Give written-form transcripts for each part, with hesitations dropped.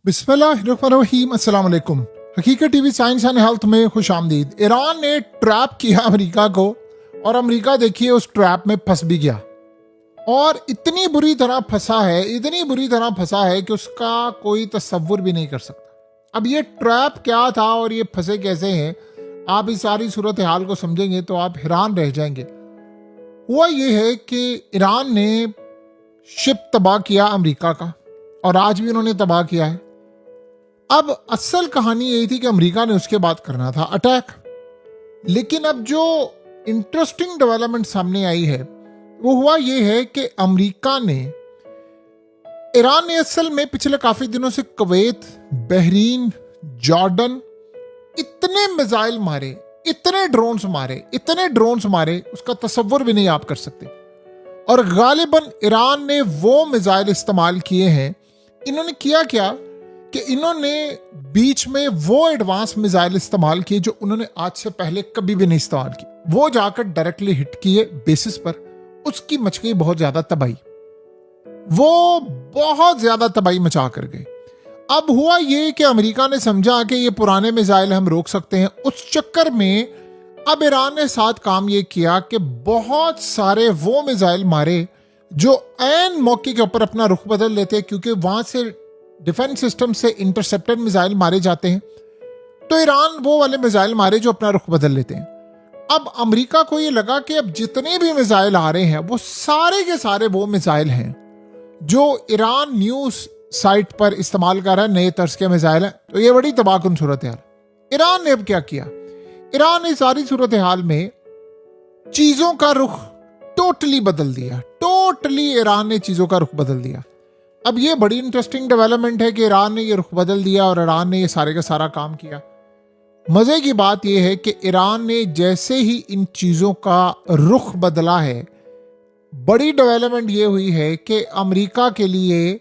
बिस्मिल्लाहिर्रहमानिर्रहीम, अस्सलाम वालेकुम। हकीकत टीवी साइंस एंड हेल्थ में खुश आमदीद। ईरान ने ट्रैप किया अमेरिका को और अमेरिका देखिए उस ट्रैप में फंस भी गया और इतनी बुरी तरह फंसा है कि उसका कोई तसव्वुर भी नहीं कर सकता। अब ये ट्रैप क्या था और ये फंसे कैसे हैं, आप इस सारी सूरत हाल को समझेंगे तो आप हैरान रह जाएंगे। हुआ ये है कि ईरान ने शिप तबाह किया अमेरिका का और आज भी उन्होंने तबाह किया है। अब असल कहानी यही थी कि अमेरिका ने उसके बाद करना था अटैक, लेकिन अब जो इंटरेस्टिंग डेवलपमेंट सामने आई है वो हुआ ये है कि ईरान ने असल में पिछले काफी दिनों से कुवैत, बहरीन, जॉर्डन इतने मिसाइल मारे, इतने ड्रोन्स मारे उसका तसव्वुर भी नहीं आप कर सकते। और गालिबन ईरान ने वो मिसाइल इस्तेमाल किए हैं। इन्होंने किया क्या कि इन्होंने बीच में वो एडवांस मिसाइल इस्तेमाल किए जो उन्होंने आज से पहले कभी भी नहीं इस्तेमाल की। वो जाकर डायरेक्टली हिट किए बेसिस पर, उसकी मच गई बहुत ज्यादा तबाही, वो बहुत ज्यादा तबाही मचा कर गए। अब हुआ ये कि अमेरिका ने समझा कि ये पुराने मिसाइल हम रोक सकते हैं। उस चक्कर में अब ईरान ने साथ काम ये किया कि बहुत सारे वो मिसाइल मारे जो ऐन मौके के ऊपर अपना रुख बदल लेते हैं, क्योंकि वहां से डिफेंस सिस्टम से इंटरसेप्टेड मिसाइल मारे जाते हैं। तो ईरान वो वाले मिसाइल मारे जो अपना रुख बदल लेते हैं। अब अमेरिका को ये लगा कि अब जितने भी मिसाइल आ रहे हैं वो सारे के सारे वो मिसाइल हैं जो ईरान न्यूज साइट पर इस्तेमाल कर रहा है, नए तर्ज के मिसाइल हैं। तो ये बड़ी तबाहकुन सूरत हाल। ईरान ने अब क्या किया, ईरान ने सारी सूरत हाल में चीजों का रुख टोटली बदल दिया। ईरान ने चीजों का रुख बदल दिया। अब ये बड़ी इंटरेस्टिंग डेवलपमेंट है कि ईरान ने ये रुख बदल दिया और ईरान ने ये सारे का सारा काम किया। मजे की बात यह है कि ईरान ने जैसे ही इन चीजों का रुख बदला है, बड़ी डेवलपमेंट ये हुई है कि अमेरिका के लिए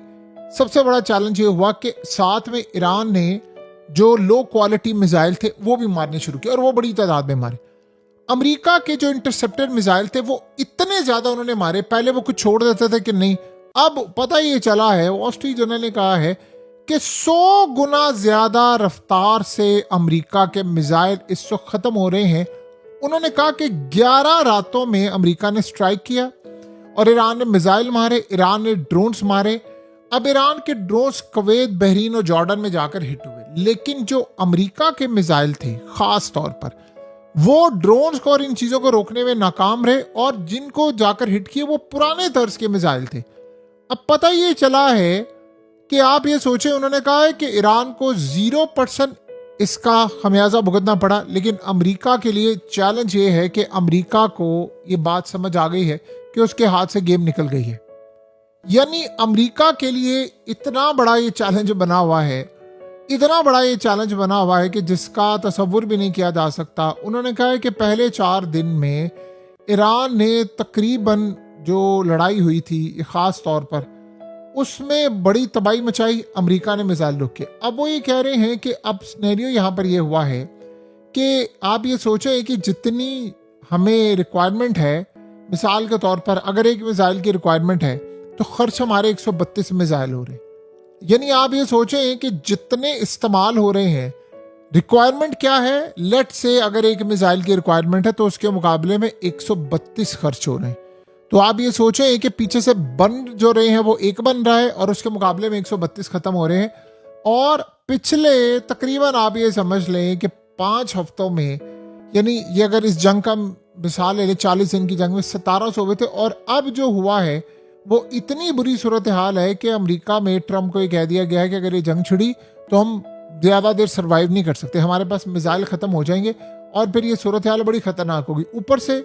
सबसे बड़ा चैलेंज ये हुआ कि साथ में ईरान ने जो लो क्वालिटी मिसाइल थे वो भी मारने शुरू किए और वो बड़ी तादाद में मारे। अमेरिका के जो इंटरसेप्टेड मिसाइल थे वो इतने ज्यादा उन्होंने मारे, पहले वो कुछ छोड़ देते थे कि नहीं। अब पता ये चला है, वॉल स्ट्रीट जर्नल ने कहा है कि 100 गुना ज्यादा रफ्तार से अमेरिका के मिसाइल इस वक्त खत्म हो रहे हैं। उन्होंने कहा कि 11 रातों में अमेरिका ने स्ट्राइक किया और ईरान ने मिसाइल मारे, ईरान ने ड्रोन्स मारे। अब ईरान के ड्रोन्स कुवैत, बहरीन और जॉर्डन में जाकर हिट हुए, लेकिन जो अमेरिका के मिसाइल थे खास तौर पर वो ड्रोन्स को और इन चीजों को रोकने में नाकाम रहे और जिनको जाकर हिट किए वो पुराने तर्ज के मिसाइल थे। अब पता ये चला है कि आप ये सोचें, उन्होंने कहा है कि ईरान को 0% इसका खमियाजा भुगतना पड़ा, लेकिन अमेरिका के लिए चैलेंज ये है कि अमेरिका को ये बात समझ आ गई है कि उसके हाथ से गेम निकल गई है। यानी अमेरिका के लिए इतना बड़ा ये चैलेंज बना हुआ है कि जिसका तसव्वुर भी नहीं किया जा सकता। उन्होंने कहा है कि पहले 4 दिन में ईरान ने तकरीबन जो लड़ाई हुई थी खास तौर पर उसमें बड़ी तबाही मचाई, अमेरिका ने मिसाइल रोके। अब वो ये कह रहे हैं कि अब सिनेरियो यहाँ पर ये हुआ है कि आप ये सोचें कि जितनी हमें रिक्वायरमेंट है, मिसाल के तौर पर अगर एक मिसाइल की रिक्वायरमेंट है तो खर्च हमारे 132 मिसाइल हो रहे हैं। यानी आप ये सोचें कि जितने इस्तेमाल हो रहे हैं, रिक्वायरमेंट क्या है, लेट से अगर एक मिसाइल की रिक्वायरमेंट है तो उसके मुकाबले में 132 खर्च हो रहे हैं। तो आप ये सोचें कि पीछे से बन जो रहे हैं वो एक बन रहा है और उसके मुकाबले में 132 खत्म हो रहे हैं। और पिछले तकरीबन आप ये समझ लें कि 5 हफ्तों में, यानी ये अगर इस जंग का मिसाल ले 40 दिन की जंग में 1700 हुए थे। और अब जो हुआ है वो इतनी बुरी सूरत हाल है कि अमेरिका में ट्रम्प को ये कह दिया गया है कि अगर ये जंग छिड़ी तो हम ज्यादा देर सर्वाइव नहीं कर सकते, हमारे पास मिसाइल खत्म हो जाएंगे और फिर ये सूरत हाल बड़ी खतरनाक होगी। ऊपर से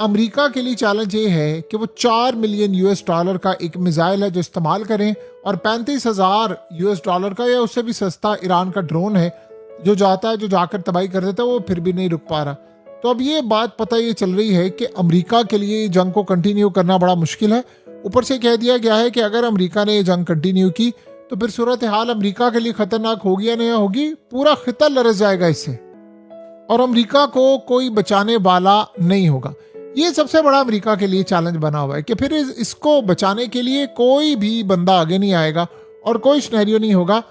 अमेरिका के लिए चैलेंज ये है कि वो $4 मिलियन का एक मिसाइल है जो इस्तेमाल करें और $35,000 का या उससे भी सस्ता ईरान का ड्रोन है जो जाता है, जो जाकर तबाही कर देता है, वो फिर भी नहीं रुक पा रहा। तो अब ये बात पता ये चल रही है कि अमेरिका के लिए जंग को कंटिन्यू करना बड़ा मुश्किल है। ऊपर से कह दिया गया है कि अगर अमेरिका ने ये जंग कंटिन्यू की तो फिर सूरत हाल अमेरिका के लिए खतरनाक होगी या नहीं होगी, पूरा खिता लरस जाएगा इससे और अमेरिका को कोई बचाने वाला नहीं होगा। ये सबसे बड़ा अमेरिका के लिए चैलेंज बना हुआ है कि फिर इसको बचाने के लिए कोई भी बंदा आगे नहीं आएगा और कोई सिनेरियो नहीं होगा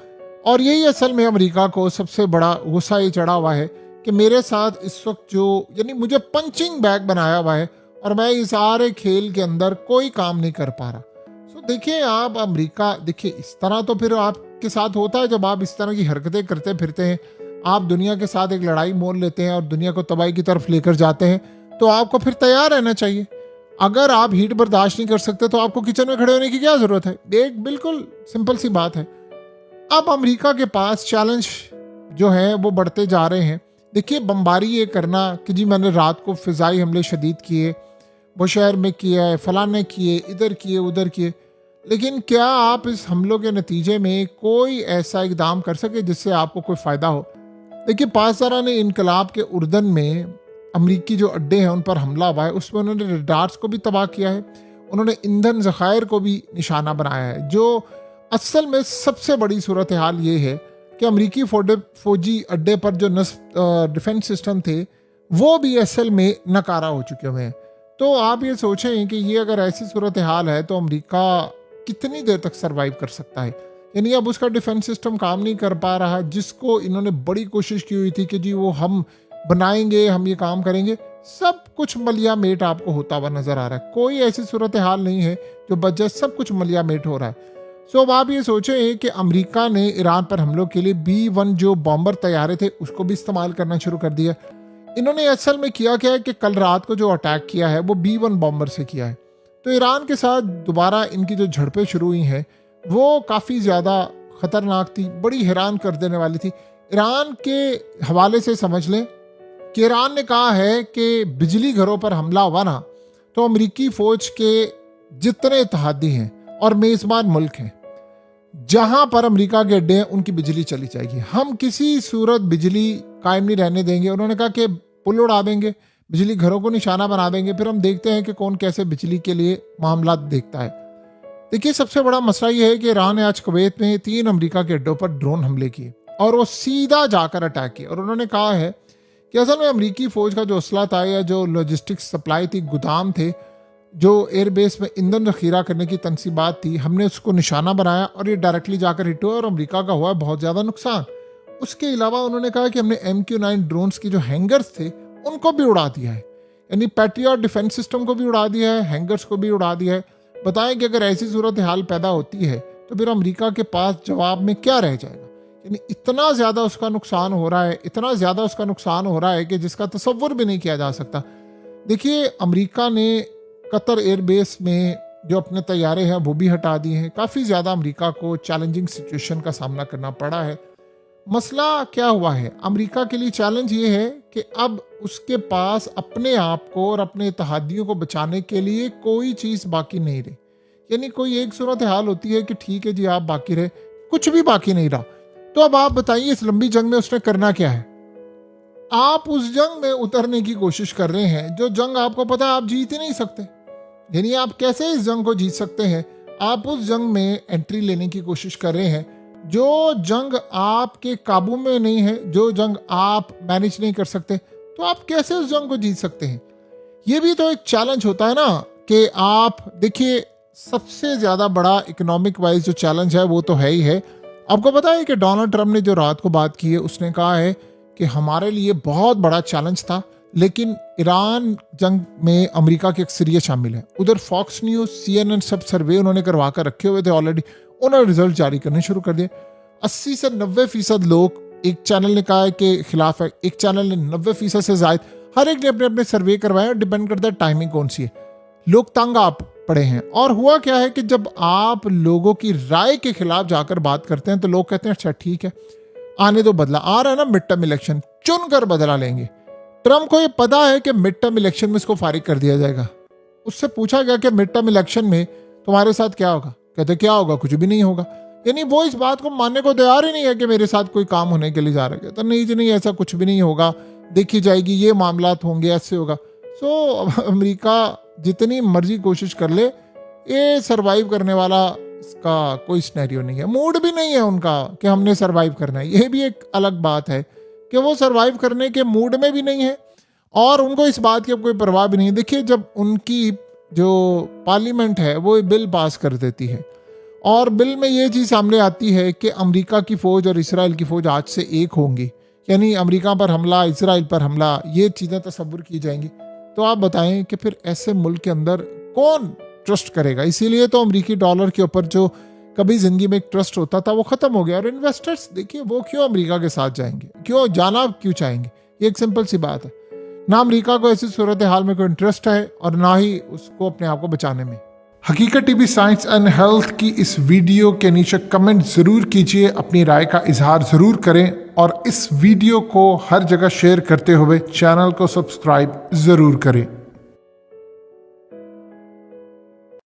और यही असल में अमेरिका को सबसे बड़ा गुस्सा ये चढ़ा हुआ है कि मेरे साथ इस वक्त जो यानी मुझे पंचिंग बैग बनाया हुआ है और मैं इस सारे खेल के अंदर कोई काम नहीं कर पा रहा। सो देखिए आप अमेरिका, देखिए इस तरह तो फिर आपके साथ होता है जब आप इस तरह की हरकतें करते फिरते हैं, आप दुनिया के साथ एक लड़ाई मोल लेते हैं और दुनिया को तबाही की तरफ लेकर जाते हैं, तो आपको फिर तैयार रहना चाहिए। अगर आप हीट बर्दाश्त नहीं कर सकते तो आपको किचन में खड़े होने की क्या जरूरत है? एक बिल्कुल सिंपल सी बात है। अब अमेरिका के पास चैलेंज जो है वो बढ़ते जा रहे हैं। देखिए बमबारी ये करना कि जी मैंने रात को फिजाई हमले शदीद किए, वो शहर में किया है, फलाने किए, इधर किए, उधर किए, लेकिन क्या आप इस हमलों के नतीजे में कोई ऐसा इकदाम कर सके जिससे आपको कोई फ़ायदा हो? देखिए पासदारान इनकलाब के उर्दन में अमरीकी जो अड्डे हैं उन पर हमला हुआ है, उसमें उन्होंने रडार्स को भी तबाह किया है, उन्होंने ईंधन ज़खायर को भी निशाना बनाया है। जो असल में सबसे बड़ी सूरत हाल ये है कि अमरीकी फौजी अड्डे पर जो डिफेंस सिस्टम थे वो भी असल में नकारा हो चुके हुए हैं। तो आप ये सोचें कि ये अगर ऐसी सूरत हाल है तो अमरीका कितनी देर तक सरवाइव कर सकता है। यानी अब उसका डिफेंस सिस्टम काम नहीं कर पा रहा, जिसको इन्होंने बड़ी कोशिश की हुई थी कि जी वो हम बनाएंगे, हम ये काम करेंगे, सब कुछ मलिया मेट आपको होता हुआ नजर आ रहा है। कोई ऐसी सूरत हाल नहीं है जो बच, सब कुछ मलिया मेट हो रहा है। सो अब आप ये सोचें कि अमेरिका ने ईरान पर हमलों के लिए B-1 जो बॉम्बर तैयारे थे उसको भी इस्तेमाल करना शुरू कर दिया। इन्होंने असल में किया क्या है कि कल रात को जो अटैक किया है वो B-1 बॉम्बर से किया है। तो ईरान के साथ दोबारा इनकी जो झड़पें शुरू हुई हैं वो काफ़ी ज़्यादा ख़तरनाक थी, बड़ी हैरान कर देने वाली थी। ईरान के हवाले से समझ लें कि ईरान ने कहा है कि बिजली घरों पर हमला हुआ ना तो अमरीकी फ़ौज के जितने इत्तेहादी हैं और मेज़बान मुल्क हैं जहां पर अमेरिका के अड्डे हैं उनकी बिजली चली जाएगी, हम किसी सूरत बिजली कायम नहीं रहने देंगे। उन्होंने कहा कि पुल उड़ा देंगे, बिजली घरों को निशाना बना देंगे, फिर हम देखते हैं कि कौन कैसे बिजली के लिए मामला देखता है। देखिए सबसे बड़ा मसला ये है कि ईरान ने आज कुवैत में 3 अमेरिका के अड्डों पर ड्रोन हमले किए और वो सीधा जाकर अटैक किए। और उन्होंने कहा है कि असल में अमेरिकी फौज का जो असला था या जो लॉजिस्टिक्स सप्लाई थी, गुदाम थे, जो एयरबेस में ईंधन जखीरा करने की तनसीबात थी, हमने उसको निशाना बनाया और ये डायरेक्टली जाकर हिट हुआ और अमेरिका का हुआ बहुत ज़्यादा नुकसान। उसके अलावा उन्होंने कहा कि हमने MQ-9 ड्रोन्स की जो हैंगर्स थे उनको भी उड़ा दिया है, यानी पैट्रियट डिफेंस सिस्टम को भी उड़ा दिया है, हैंगर्स को भी उड़ा दिया है। बताएं कि अगर ऐसी सूरत हाल पैदा होती है तो फिर अमेरिका के पास जवाब में क्या रह जाएगा। यानी इतना ज़्यादा उसका नुकसान हो रहा है, इतना ज़्यादा उसका नुकसान हो रहा है कि जिसका तसव्वुर भी नहीं किया जा सकता। देखिए अमेरिका ने कतर एयरबेस में जो अपने तैयारे हैं वो भी हटा दिए हैं। काफ़ी ज़्यादा अमेरिका को चैलेंजिंग सिचुएशन का सामना करना पड़ा है। मसला क्या हुआ है, अमेरिका के लिए चैलेंज ये है कि अब उसके पास अपने आप को और अपने इत्तेहादियों को बचाने के लिए कोई चीज़ बाकी नहीं रही। यानी कोई एक सूरत हाल होती है कि ठीक है जी आप बाकी रहे, कुछ भी बाकी नहीं रहा। तो अब आप बताइए इस लंबी जंग में उसने करना क्या है? आप उस जंग में उतरने की कोशिश कर रहे हैं जो जंग आपको पता है आप जीत ही नहीं सकते। यानी आप कैसे इस जंग को जीत सकते हैं? आप उस जंग में एंट्री लेने की कोशिश कर रहे हैं जो जंग आपके काबू में नहीं है, जो जंग आप मैनेज नहीं कर सकते, तो आप कैसे उस जंग को जीत सकते हैं? ये भी तो एक चैलेंज होता है ना कि आप देखिए सबसे ज़्यादा बड़ा इकोनॉमिक वाइज जो चैलेंज है वो तो है ही है। आपको पता है कि डोनाल्ड ट्रंप ने जो रात को बात की है उसने कहा है कि हमारे लिए बहुत बड़ा चैलेंज था, लेकिन ईरान जंग में अमेरिका की अक्सरियत शामिल है। उधर फॉक्स न्यूज़, CNN सब सर्वे उन्होंने करवा कर रखे हुए थे ऑलरेडी, उन्होंने रिजल्ट जारी करने शुरू कर दिए। 80 से 90% लोग, एक चैनल ने कहा है कि खिलाफ है, एक चैनल ने 90% से ज्यादा, हर एक ने अपने अपने सर्वे करवाए और डिपेंड करता है टाइमिंग कौन सी है। लोग तंग आप पड़े हैं। और हुआ क्या है कि जब आप लोगों की राय के खिलाफ जाकर बात करते हैं तो लोग कहते हैं अच्छा ठीक है आने दो, बदला आ रहा है ना, मिड टर्म इलेक्शन चुन कर बदला लेंगे। ट्रम्प को ये पता है कि मिड टर्म इलेक्शन में इसको फारिग कर दिया जाएगा। उससे पूछा गया कि मिड टर्म इलेक्शन में तुम्हारे साथ क्या होगा, कहते क्या होगा, कुछ भी नहीं होगा। यानी वो इस बात को मानने को तैयार ही नहीं है कि मेरे साथ कोई काम होने के लिए जा रहा है। तो नहीं जी नहीं, ऐसा कुछ भी नहीं होगा, देखी जाएगी, ये मामलात होंगे, ऐसे होगा। सो अमेरिका जितनी मर्जी कोशिश कर ले, ये सरवाइव करने वाला इसका कोई सिनेरियो नहीं है, मूड भी नहीं है उनका कि हमने सरवाइव करना है। ये भी एक अलग बात है कि वो सरवाइव करने के मूड में भी नहीं है और उनको इस बात की कोई परवाह भी नहीं है। देखिए जब उनकी जो पार्लियामेंट है वो बिल पास कर देती है और बिल में ये चीज़ सामने आती है कि अमेरिका की फ़ौज और इसराइल की फ़ौज आज से एक होंगी, यानी अमेरिका पर हमला, इसराइल पर हमला, ये चीज़ें तस्वुर की जाएंगी। तो आप बताएं कि फिर ऐसे मुल्क के अंदर कौन ट्रस्ट करेगा? इसीलिए तो अमेरिकी डॉलर के ऊपर जो कभी ज़िंदगी में एक ट्रस्ट होता था वो ख़त्म हो गया। और इन्वेस्टर्स देखिए वो क्यों अमेरिका के साथ जाएंगे, क्यों जाना क्यों चाहेंगे? ये एक सिंपल सी बात है, ना अमेरिका को ऐसी सूरत हाल में कोई इंटरेस्ट है और ना ही उसको अपने आप को बचाने में। हकीकत टीवी साइंस एंड हेल्थ की इस वीडियो के नीचे कमेंट ज़रूर कीजिए, अपनी राय का इजहार ज़रूर करें और इस वीडियो को हर जगह शेयर करते हुए चैनल को सब्सक्राइब ज़रूर करें।